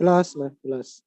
Jelas, Mas, jelas.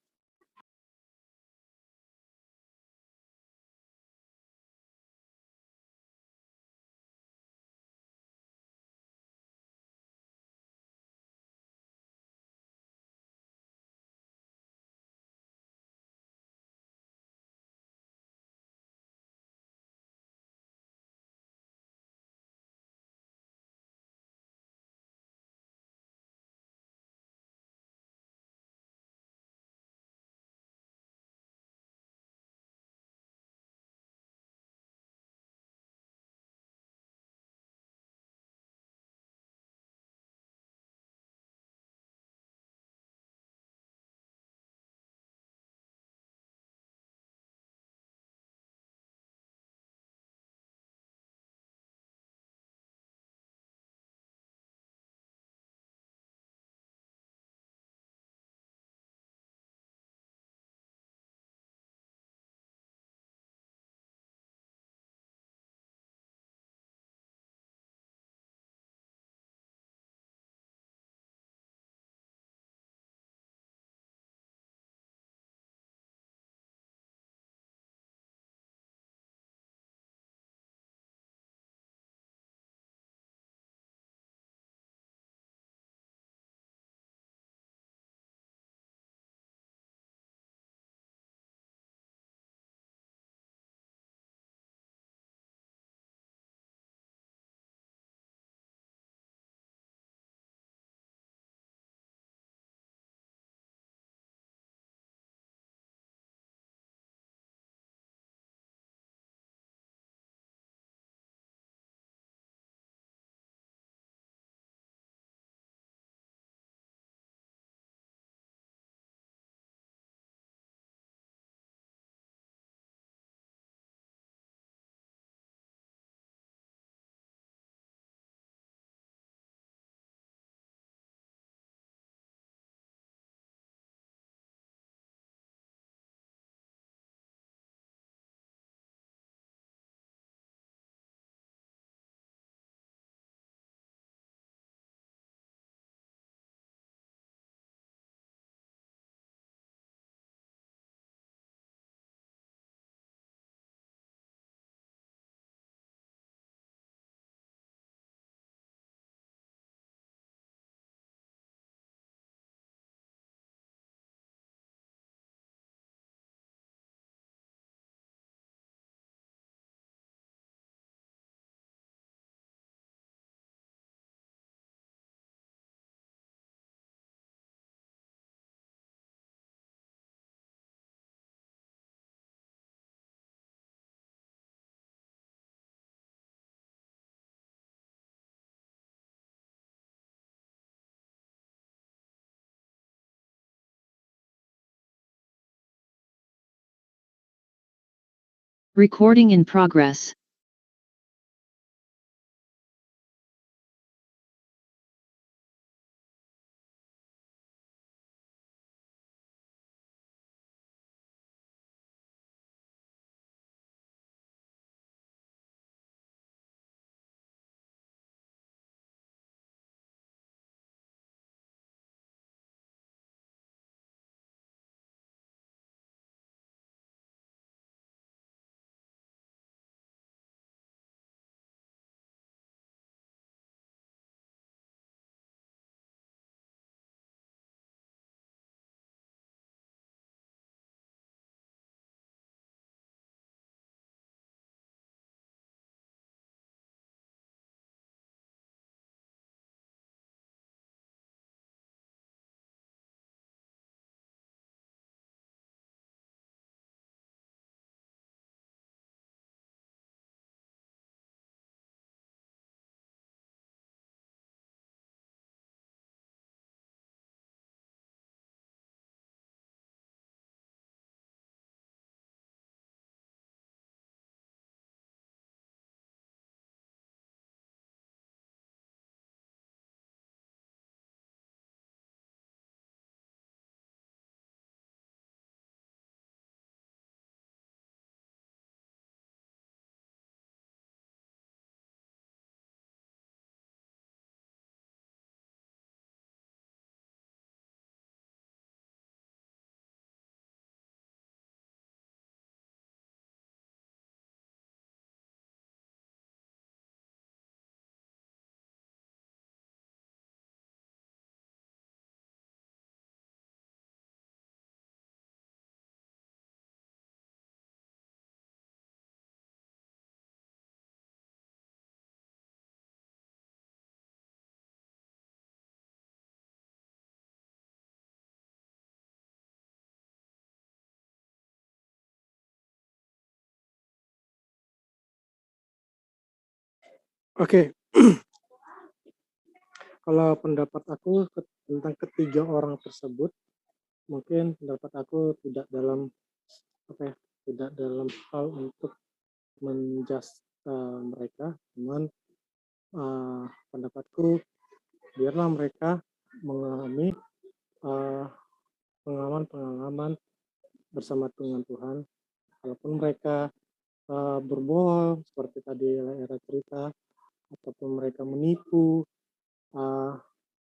Recording in progress. Oke, kalau pendapat aku tentang ketiga orang tersebut, mungkin pendapat aku tidak dalam apa ya, tidak dalam hal untuk menjudge mereka, cuman pendapatku biarlah mereka mengalami uh, pengalaman-pengalaman bersama dengan Tuhan. Kalaupun mereka berbohong seperti tadi Era cerita, ataupun mereka menipu,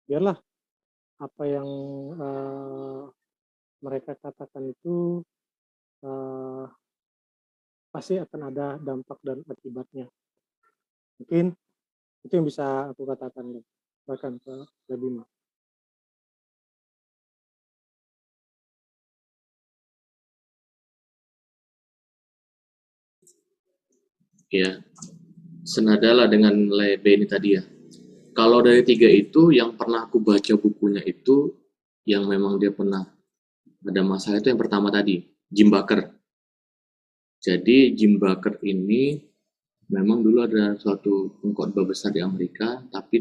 biarlah apa yang mereka katakan itu uh, pasti akan ada dampak dan akibatnya. Mungkin itu yang bisa aku katakan, bahkan ke Labima. Ya, senadalah dengan Benny tadi ya. Kalau dari tiga itu, yang pernah aku baca bukunya itu, yang memang dia pernah ada masalah itu yang pertama tadi, Jim Baker. Jadi Jim Baker ini memang dulu ada suatu pengkhotbah besar di Amerika, tapi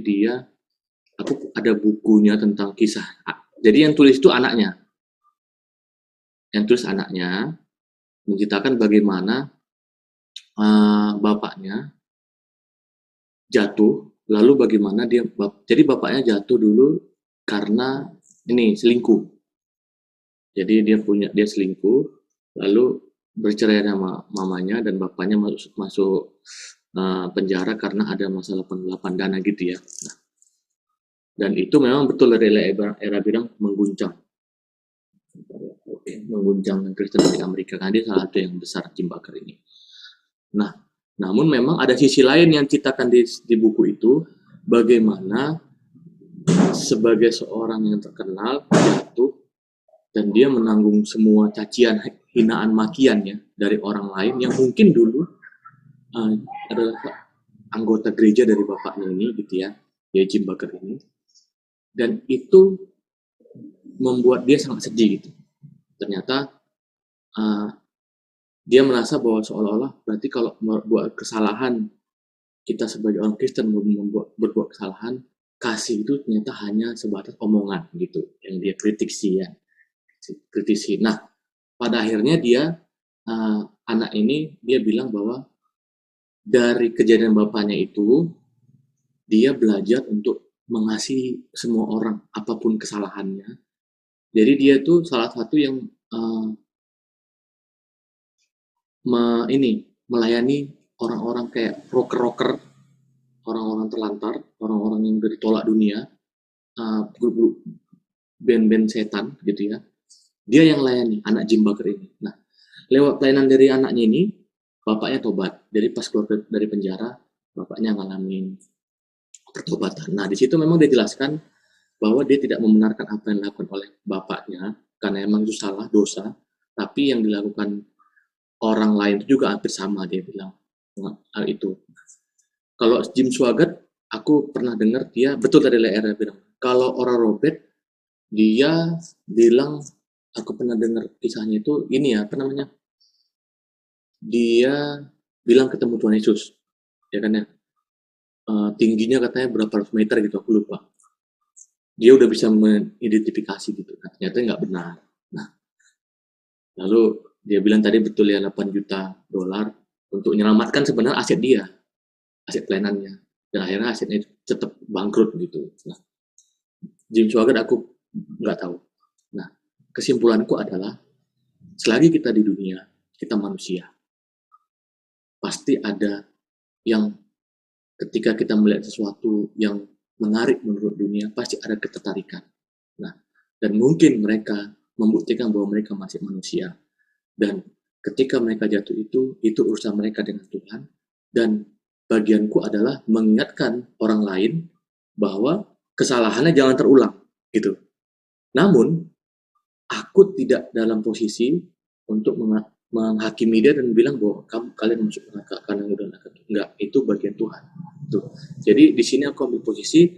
aku ada bukunya tentang kisah. Jadi yang tulis itu anaknya, menceritakan bagaimana bapaknya jatuh, lalu bagaimana jadi bapaknya jatuh dulu karena ini selingkuh. Jadi dia selingkuh, lalu bercerai sama mamanya dan bapaknya masuk penjara karena ada masalah penggelapan dana gitu ya. Nah, dan itu memang betul dari era bilang mengguncang Kristen di Amerika, karena dia salah satu yang besar, Jim Baker ini. Nah, namun memang ada sisi lain yang citakan di buku itu, bagaimana sebagai seorang yang terkenal jatuh dan dia menanggung semua cacian, hinaan, makiannya dari orang lain yang mungkin dulu adalah anggota gereja dari bapaknya ini gitu ya Jim Baker ini, dan itu membuat dia sangat sedih gitu. Ternyata dia merasa bahwa seolah-olah berarti kalau membuat kesalahan, kita sebagai orang Kristen berbuat kesalahan, kasih itu ternyata hanya sebatas omongan gitu yang dia kritisi. Nah, pada akhirnya anak ini dia bilang bahwa dari kejadian bapaknya itu dia belajar untuk mengasihi semua orang apapun kesalahannya. Jadi dia tuh salah satu yang melayani orang-orang kayak rocker-rocker, orang-orang terlantar, orang-orang yang udah ditolak dunia, grup band-band setan gitu ya. Dia yang layani anak Jim Baker ini. Nah, lewat pelayanan dari anaknya ini, bapaknya tobat. Jadi pas keluar dari penjara, bapaknya ngalamin pertobatan. Nah, di situ memang dia jelaskan bahwa dia tidak membenarkan apa yang dilakukan oleh bapaknya, karena emang itu salah, dosa, tapi yang dilakukan orang lain itu juga hampir sama, dia bilang hal itu. Kalau Jim Swaggart, aku pernah dengar dia, betul tadi Lera bilang, kalau orang Robert, dia bilang, aku pernah dengar kisahnya itu, ini ya, apa namanya, dia bilang ketemu Tuhan Yesus, ya kan ya, tingginya katanya berapa ratus meter gitu, aku lupa. Dia udah bisa mengidentifikasi gitu, ternyata nggak benar. Nah, lalu dia bilang tadi betul ya, 8 juta dolar untuk menyelamatkan sebenarnya aset dia, aset pelayanannya, dan akhirnya asetnya tetap bangkrut gitu. Nah, Jim Swaggart aku nggak tahu. Nah, kesimpulanku adalah selagi kita di dunia, kita manusia, pasti ada yang ketika kita melihat sesuatu yang menarik menurut dunia, pasti ada ketertarikan. Nah, dan mungkin mereka membuktikan bahwa mereka masih manusia. Dan ketika mereka jatuh itu urusan mereka dengan Tuhan. Dan bagianku adalah mengingatkan orang lain bahwa kesalahannya jangan terulang gitu. Namun aku tidak dalam posisi untuk menghakimi dia dan bilang bahwa kalian masuk neraka karena udah neraka. Enggak, itu bagian Tuhan. Tuh. Jadi di sini aku ambil posisi,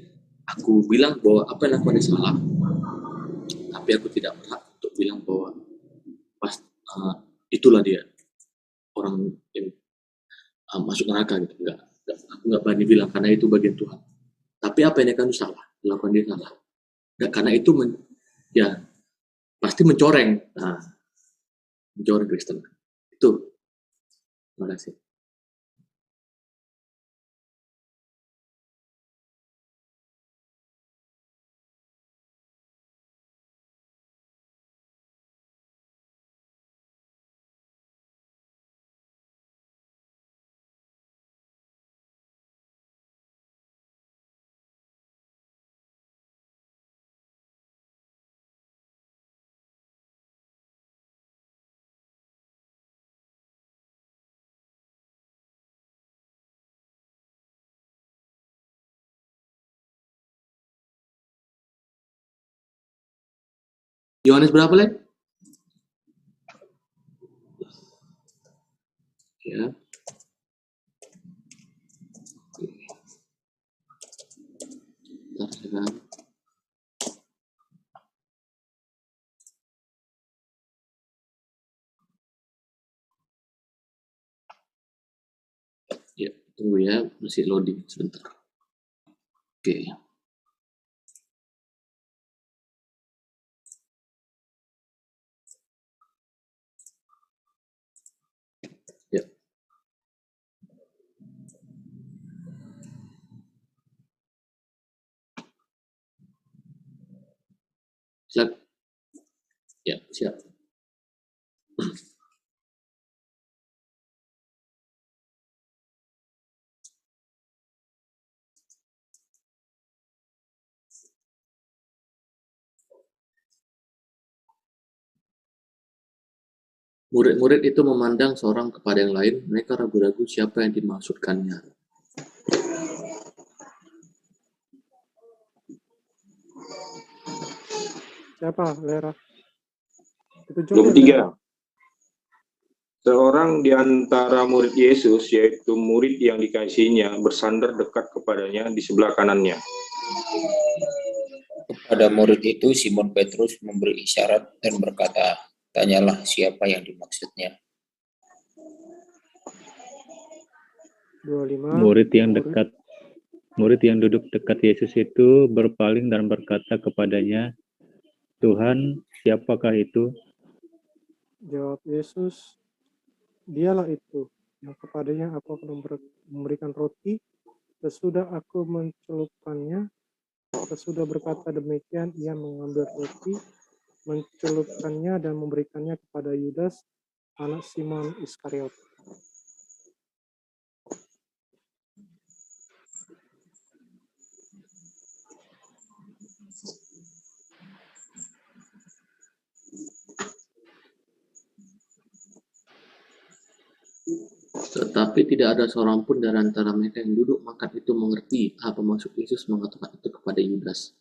aku bilang bahwa apa yang aku salah, tapi aku tidak berhak untuk bilang bahwa itulah dia orang yang masuk neraka gitu. Enggak. Aku nggak berani bilang karena itu bagian Tuhan. Tapi apa yang akan salah, dilakukan dia salah. Dan karena itu ya pasti mencoreng, mencoreng Kristen. Itu. Terima kasih. Yohanes berapa, Le? Ya. Bentar, ya, tunggu ya, masih loading sebentar. Oke. Ya. Siap. Ya, siap. Murid-murid itu memandang seorang kepada yang lain, mereka ragu-ragu siapa yang dimaksudkannya. Siapa, Lera? Itu John, 23. Seorang di antara murid Yesus, yaitu murid yang dikasihinya, bersandar dekat kepadanya di sebelah kanannya. Kepada murid itu, Simon Petrus memberi isyarat dan berkata, "Tanyalah siapa yang dimaksudnya." 25. Murid yang duduk dekat Yesus itu berpaling dan berkata kepadanya, "Tuhan, siapakah itu?" Jawab Yesus, dialah itu yang kepadanya aku akan memberikan roti. Sesudah aku mencelupkannya, sesudah berkata demikian, ia mengambil roti, mencelupkannya dan memberikannya kepada Yudas, anak Simon Iskariot. Tetapi tidak ada seorang pun dari antara mereka yang duduk makan itu mengerti apa maksud Yesus mengatakan itu kepada Yudas.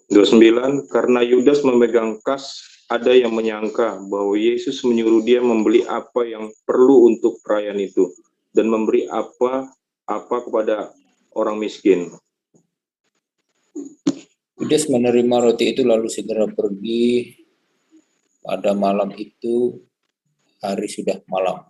29. Karena Yudas memegang kas, ada yang menyangka bahwa Yesus menyuruh dia membeli apa yang perlu untuk perayaan itu dan memberi apa kepada orang miskin. Yudas menerima roti itu lalu segera pergi. Pada malam itu, hari sudah malam.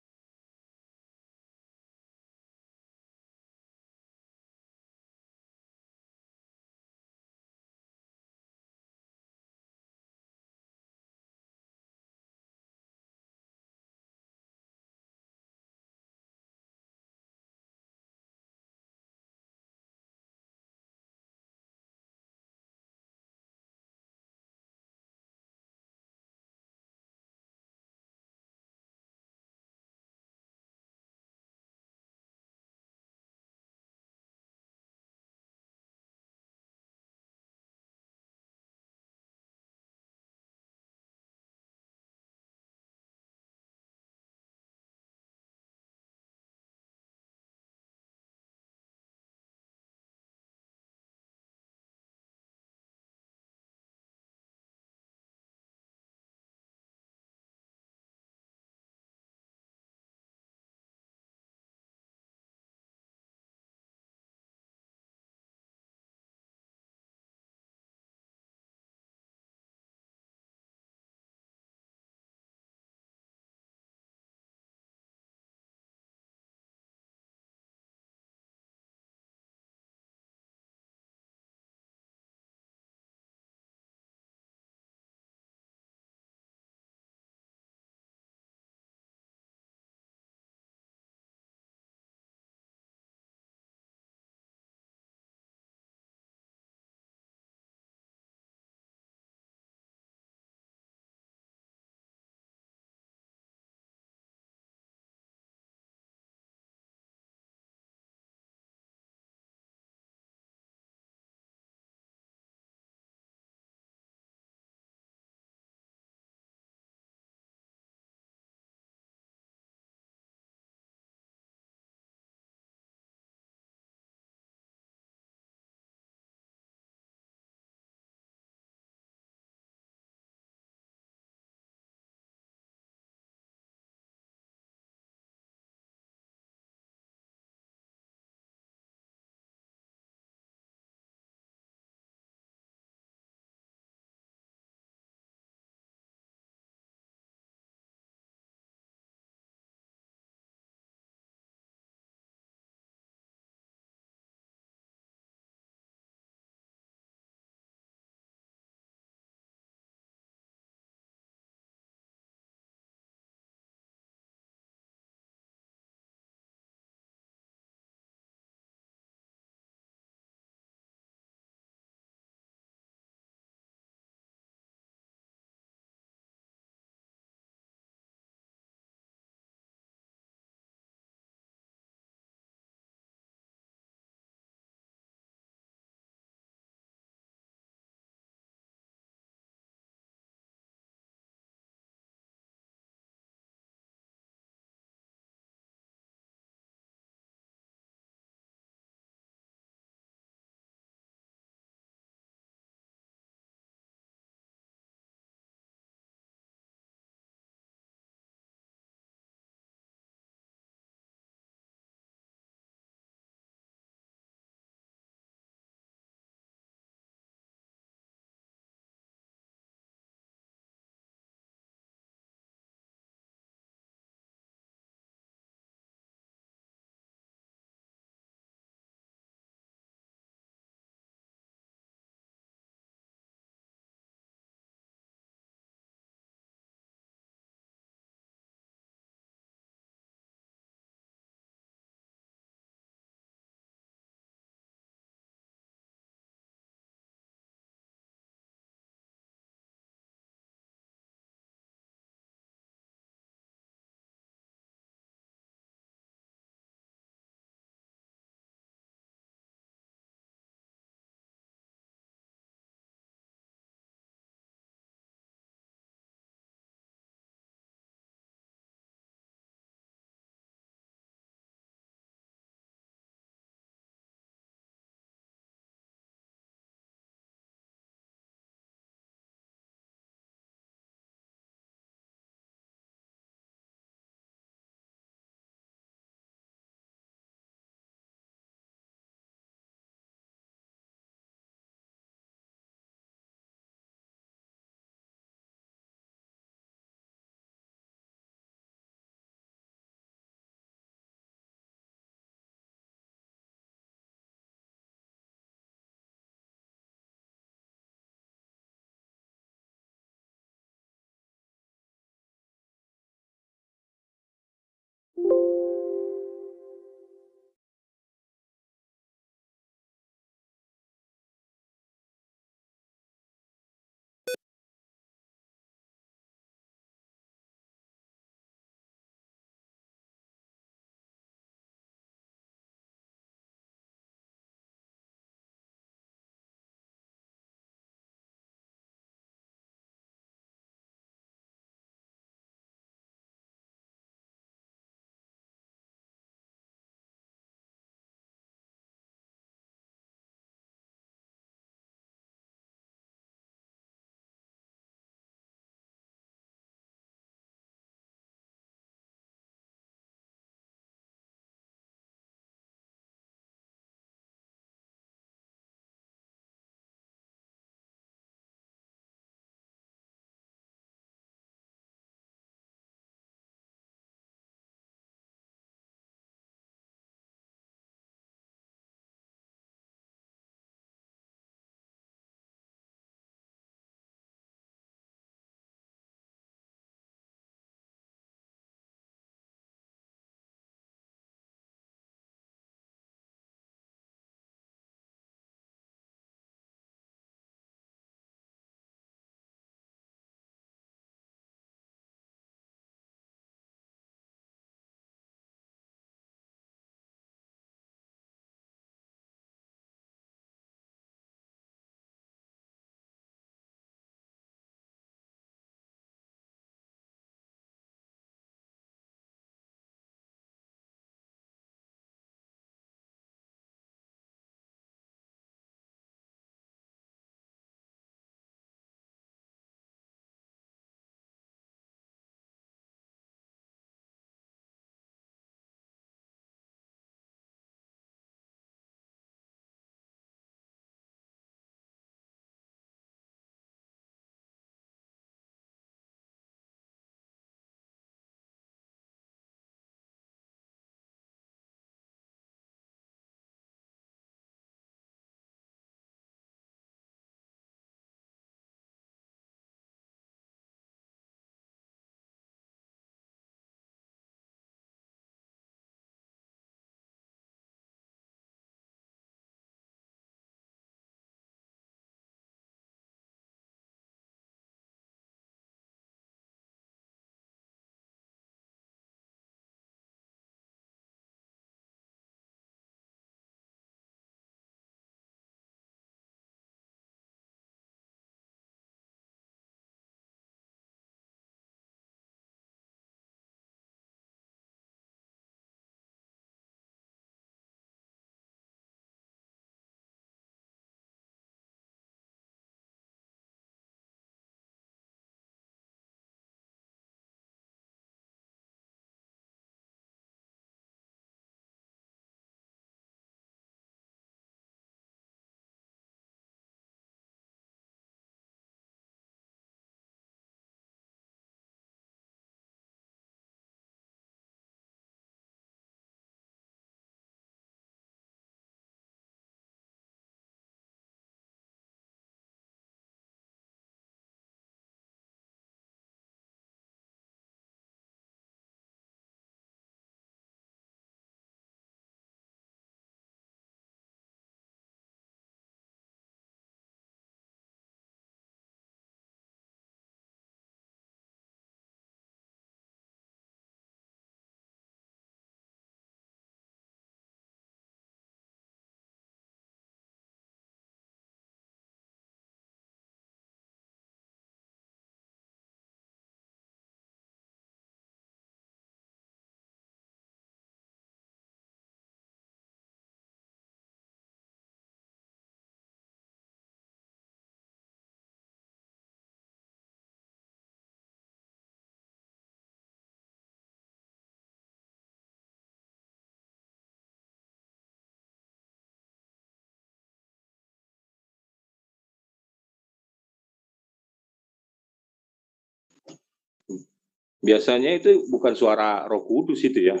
biasanya itu bukan suara Roh Kudus itu ya.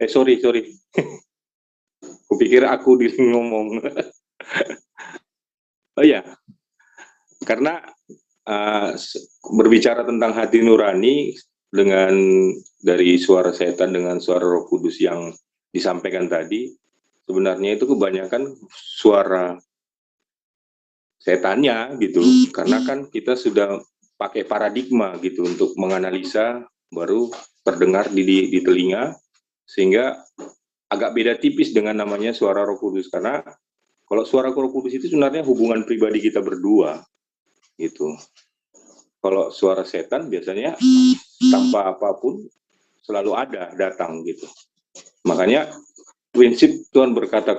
Sorry. Kupikir aku diri ngomong. Oh ya, karena berbicara tentang hati nurani dengan dari suara setan dengan suara Roh Kudus yang disampaikan tadi, sebenarnya itu kebanyakan suara setannya gitu, karena kan kita sudah pakai paradigma gitu untuk menganalisa, baru terdengar di telinga, sehingga agak beda tipis dengan namanya suara Roh Kudus. Karena kalau suara Roh Kudus itu sebenarnya hubungan pribadi kita berdua gitu. Kalau suara setan biasanya tanpa apapun selalu ada datang gitu. Makanya prinsip Tuhan berkata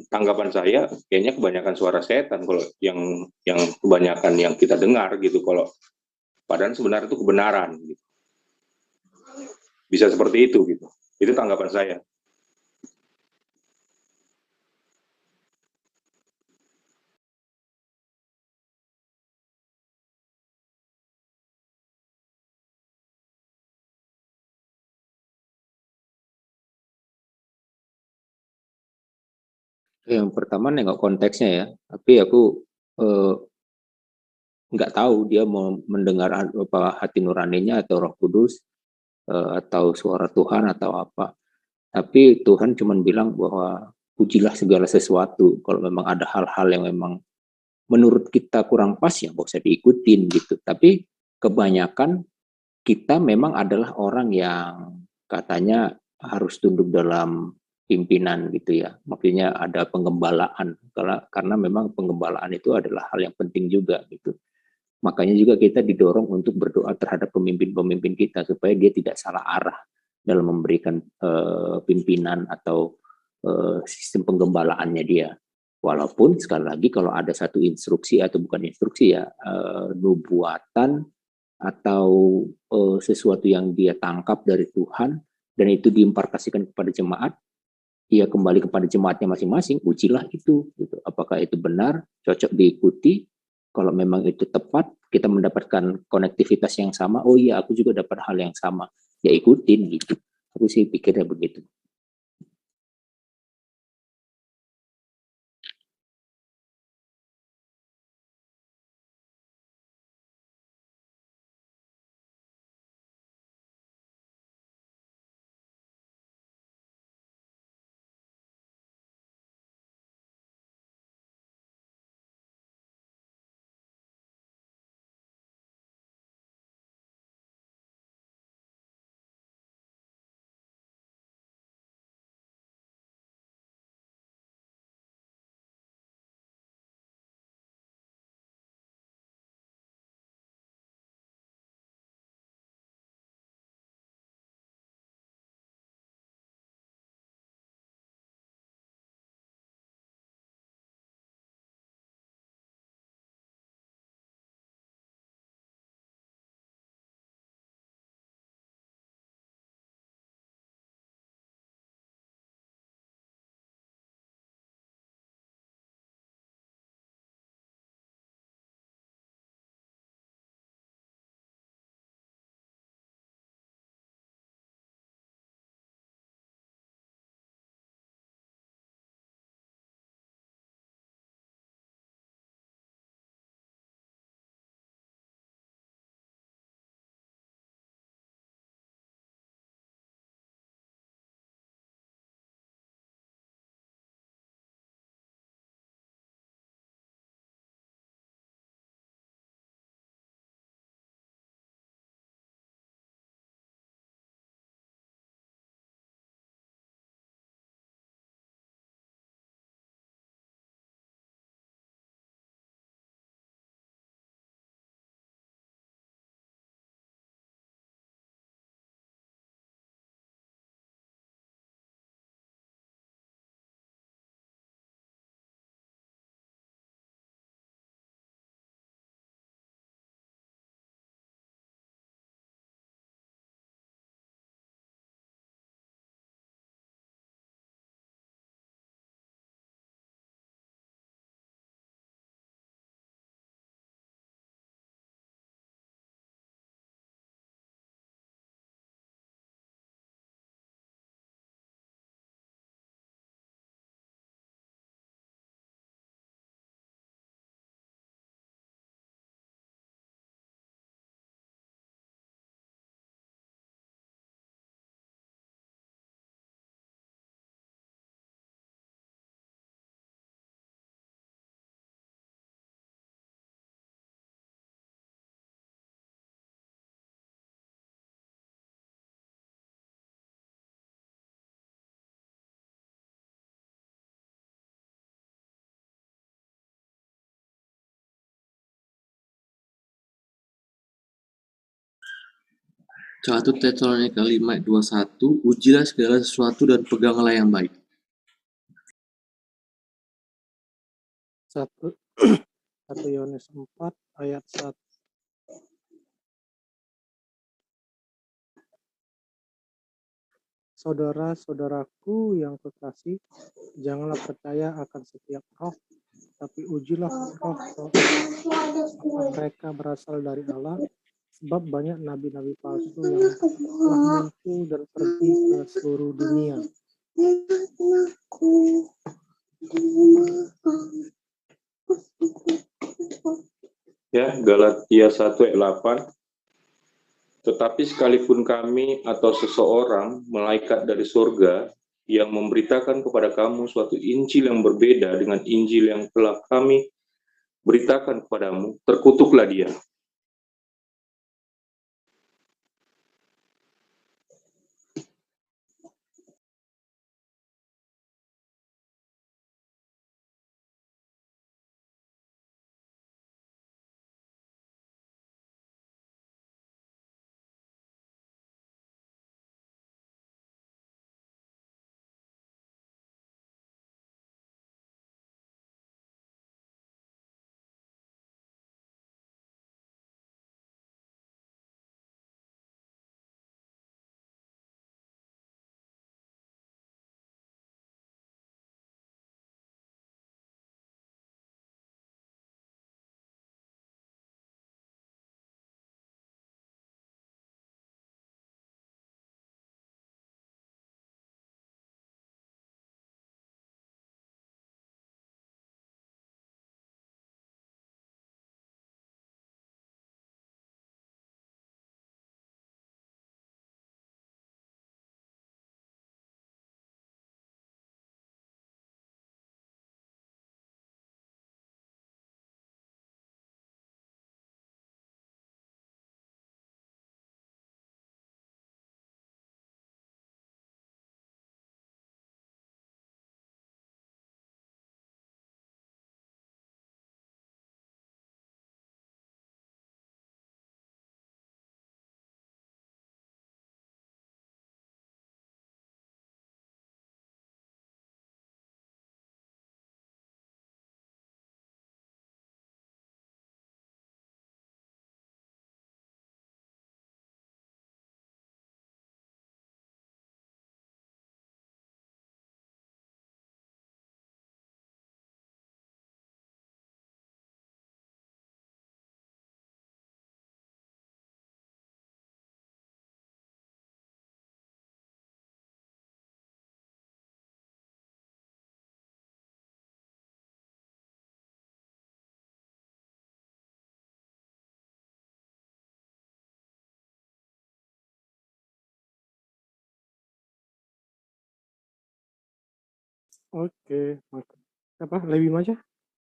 tanggapan saya kayaknya kebanyakan suara setan kalau yang kebanyakan yang kita dengar gitu, kalau padahal sebenarnya itu kebenaran gitu. Bisa seperti itu gitu. Itu tanggapan saya. Yang pertama nengok konteksnya ya, tapi aku eh, nggak tahu dia mau mendengar apa hati nuraninya atau Roh Kudus, atau suara Tuhan atau apa. Tapi Tuhan cuma bilang bahwa pujilah segala sesuatu. Kalau memang ada hal-hal yang memang menurut kita kurang pas ya nggak usah diikutin gitu. Tapi kebanyakan kita memang adalah orang yang katanya harus tunduk dalam pimpinan gitu ya. Maksudnya ada penggembalaan, karena memang penggembalaan itu adalah hal yang penting juga gitu. Makanya juga kita didorong untuk berdoa terhadap pemimpin-pemimpin kita supaya dia tidak salah arah dalam memberikan pimpinan atau sistem penggembalaannya dia. Walaupun sekali lagi kalau ada satu instruksi atau bukan instruksi ya, nubuatan atau sesuatu yang dia tangkap dari Tuhan dan itu diimpartasikan kepada jemaat, dia kembali kepada jemaatnya masing-masing, ujilah itu gitu. Apakah itu benar, cocok diikuti? Kalau memang itu tepat, kita mendapatkan konektivitas yang sama, oh iya aku juga dapat hal yang sama, ya ikutin gitu. Aku sih pikirnya begitu. 1 Tesalonika 5 ayat 21, ujilah segala sesuatu dan peganglah yang baik. 1 Yohanes 4 ayat 1. Saudara-saudaraku yang kekasih, janganlah percaya akan setiap roh, tapi ujilah roh apakah mereka berasal dari Allah, sebab banyak nabi-nabi palsu yang telah muncul dan pergi ke seluruh dunia. Ya, Galatia 1 ayat 8. Tetapi sekalipun kami atau seseorang, malaikat dari surga, yang memberitakan kepada kamu suatu Injil yang berbeda dengan Injil yang telah kami beritakan kepadamu, terkutuklah dia. Oke, Lewi Maja?